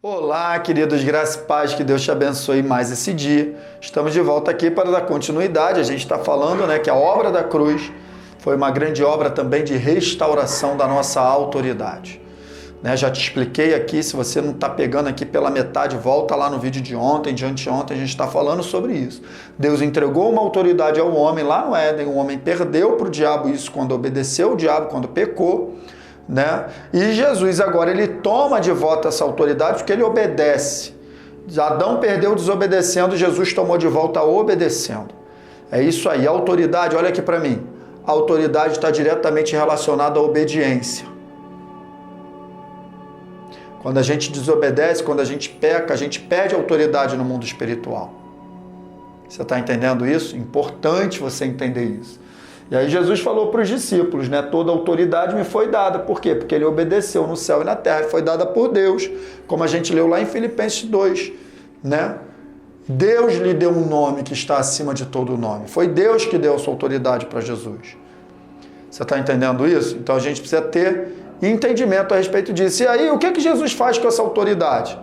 Olá, queridos, graça e paz, que Deus te abençoe mais esse dia. Estamos de volta aqui para dar continuidade. A gente está falando, que a obra da cruz foi uma grande obra também de restauração da nossa autoridade. Já te expliquei aqui, se você não está pegando aqui pela metade, volta lá no vídeo de ontem, de anteontem, a gente está falando sobre isso. Deus entregou uma autoridade ao homem lá no Éden, o homem perdeu para o diabo isso quando obedeceu o diabo, quando pecou. E Jesus agora ele toma de volta essa autoridade porque ele obedece. Adão perdeu desobedecendo, Jesus tomou de volta obedecendo. É isso aí, a autoridade, olha aqui para mim, a autoridade está diretamente relacionada à obediência. Quando a gente desobedece, quando a gente peca, a gente perde autoridade no mundo espiritual. Você está entendendo isso? Importante você entender isso. E aí Jesus falou para os discípulos, toda autoridade me foi dada. Por quê? Porque ele obedeceu no céu e na terra, e foi dada por Deus, como a gente leu lá em Filipenses 2, Deus lhe deu um nome que está acima de todo nome. Foi Deus que deu a sua autoridade para Jesus. Você está entendendo isso? Então a gente precisa ter entendimento a respeito disso. E aí, o que Jesus faz com essa autoridade?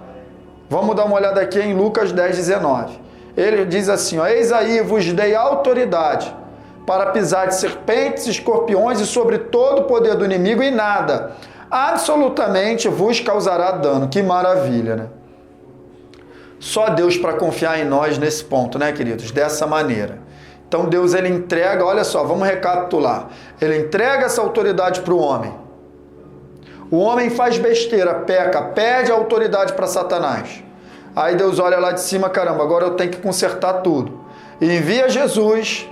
Vamos dar uma olhada aqui em Lucas 10, 19. Ele diz assim, eis aí vos dei autoridade para pisar de serpentes, escorpiões e sobre todo o poder do inimigo e nada, absolutamente vos causará dano. Que maravilha, Só Deus para confiar em nós nesse ponto, queridos? Dessa maneira. Então Deus, ele entrega, olha só, vamos recapitular. Ele entrega essa autoridade para o homem. O homem faz besteira, peca, perde a autoridade para Satanás. Aí Deus olha lá de cima, caramba, agora eu tenho que consertar tudo. E envia Jesus,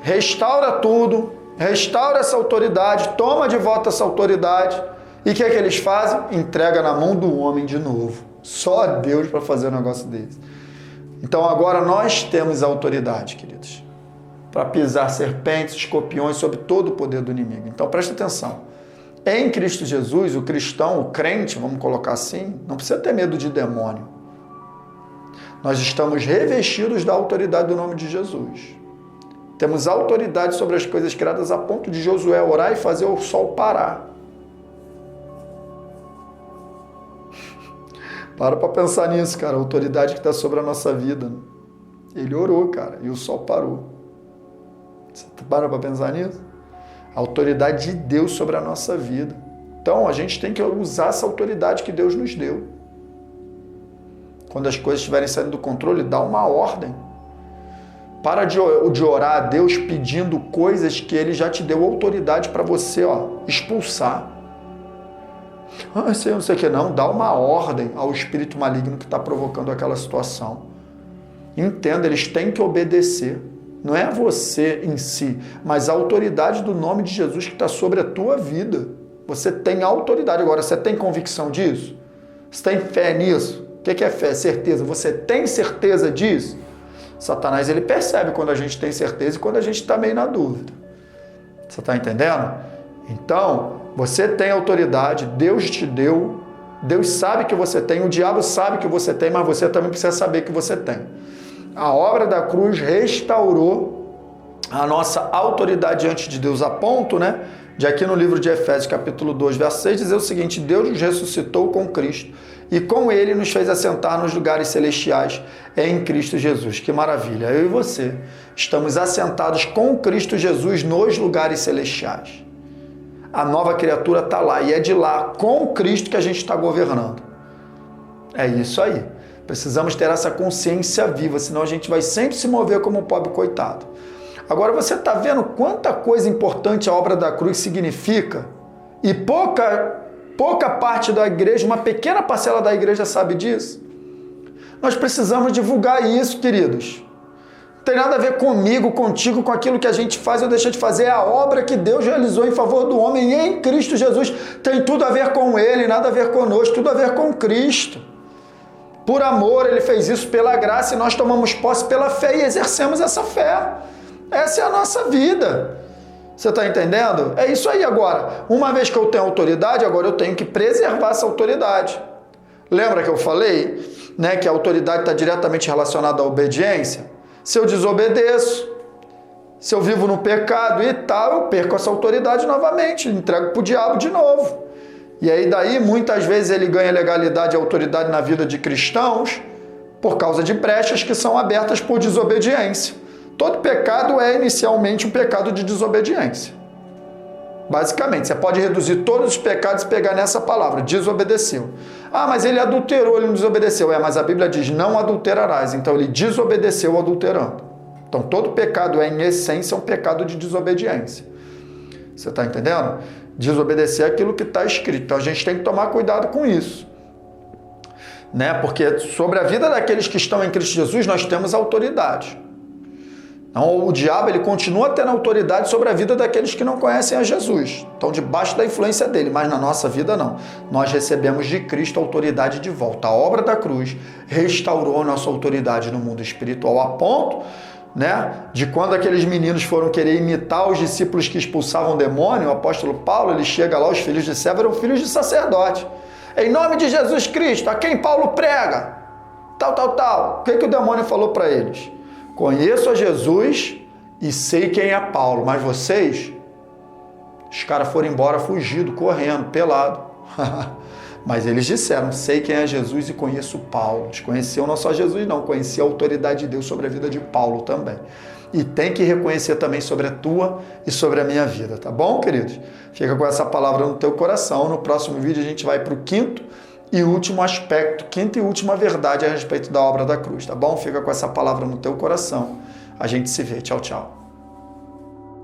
restaura tudo, restaura essa autoridade, toma de volta essa autoridade. E o que eles fazem? Entrega na mão do homem de novo. Só Deus para fazer um negócio desse. Então agora nós temos a autoridade, queridos, para pisar serpentes, escorpiões, sobre todo o poder do inimigo. Então presta atenção. Em Cristo Jesus, o cristão, o crente, vamos colocar assim, não precisa ter medo de demônio. Nós estamos revestidos da autoridade do nome de Jesus. Temos autoridade sobre as coisas criadas a ponto de Josué orar e fazer o sol parar. Para pensar nisso, cara. A autoridade que está sobre a nossa vida. Ele orou, cara, e o sol parou. Você para pensar nisso? A autoridade de Deus sobre a nossa vida. Então, a gente tem que usar essa autoridade que Deus nos deu. Quando as coisas estiverem saindo do controle, dá uma ordem. Para de orar a Deus pedindo coisas que Ele já te deu autoridade para você expulsar. Não sei o que não. Dá uma ordem ao espírito maligno que está provocando aquela situação. Entenda, eles têm que obedecer. Não é você em si, mas a autoridade do nome de Jesus que está sobre a tua vida. Você tem autoridade. Agora, você tem convicção disso? Você tem fé nisso? O que é fé? Certeza. Você tem certeza disso? Satanás, ele percebe quando a gente tem certeza e quando a gente está meio na dúvida. Você está entendendo? Então, você tem autoridade, Deus te deu, Deus sabe que você tem, o diabo sabe que você tem, mas você também precisa saber que você tem. A obra da cruz restaurou a nossa autoridade diante de Deus, a ponto, de aqui no livro de Efésios, capítulo 2, verso 6, dizer o seguinte: Deus nos ressuscitou com Cristo e com Ele nos fez assentar nos lugares celestiais em Cristo Jesus. Que maravilha! Eu e você estamos assentados com Cristo Jesus nos lugares celestiais. A nova criatura está lá e é de lá, com Cristo, que a gente está governando. É isso aí. Precisamos ter essa consciência viva, senão a gente vai sempre se mover como um pobre coitado. Agora você está vendo quanta coisa importante a obra da cruz significa? E pouca parte da igreja, uma pequena parcela da igreja sabe disso. Nós precisamos divulgar isso, queridos. Não tem nada a ver comigo, contigo, com aquilo que a gente faz ou deixa de fazer. É a obra que Deus realizou em favor do homem em Cristo Jesus. Tem tudo a ver com Ele, nada a ver conosco, tudo a ver com Cristo. Por amor, Ele fez isso pela graça e nós tomamos posse pela fé e exercemos essa fé. Essa é a nossa vida. Você está entendendo? É isso aí agora. Uma vez que eu tenho autoridade, agora eu tenho que preservar essa autoridade. Lembra que eu falei, que a autoridade está diretamente relacionada à obediência? Se eu desobedeço, se eu vivo no pecado e tal, eu perco essa autoridade novamente, entrego para o diabo de novo. E aí daí muitas vezes ele ganha legalidade e autoridade na vida de cristãos por causa de brechas que são abertas por desobediência. Todo pecado é inicialmente um pecado de desobediência. Basicamente, você pode reduzir todos os pecados e pegar nessa palavra, desobedeceu. Ah, mas ele adulterou, ele não desobedeceu. Mas a Bíblia diz, não adulterarás. Então ele desobedeceu adulterando. Então todo pecado é, em essência, um pecado de desobediência. Você está entendendo? Desobedecer aquilo que está escrito. Então a gente tem que tomar cuidado com isso. Né? Porque sobre a vida daqueles que estão em Cristo Jesus, nós temos autoridade. Então o diabo ele continua tendo autoridade sobre a vida daqueles que não conhecem a Jesus. Estão debaixo da influência dele, mas na nossa vida não. Nós recebemos de Cristo autoridade de volta. A obra da cruz restaurou a nossa autoridade no mundo espiritual a ponto, né, de quando aqueles meninos foram querer imitar os discípulos que expulsavam demônio, o apóstolo Paulo, ele chega lá, os filhos de Seva eram filhos de sacerdote. Em nome de Jesus Cristo, a quem Paulo prega, tal. O que o demônio falou para eles? Conheço a Jesus e sei quem é Paulo, mas vocês, os caras foram embora fugido, correndo, pelado. Mas eles disseram, sei quem é Jesus e conheço Paulo. Eles conheciam não só Jesus não, conhecia a autoridade de Deus sobre a vida de Paulo também. E tem que reconhecer também sobre a tua e sobre a minha vida, tá bom, queridos? Fica com essa palavra no teu coração. No próximo vídeo a gente vai para o quinto e último aspecto, quinta e última verdade a respeito da obra da cruz, tá bom? Fica com essa palavra no teu coração. A gente se vê. Tchau, tchau.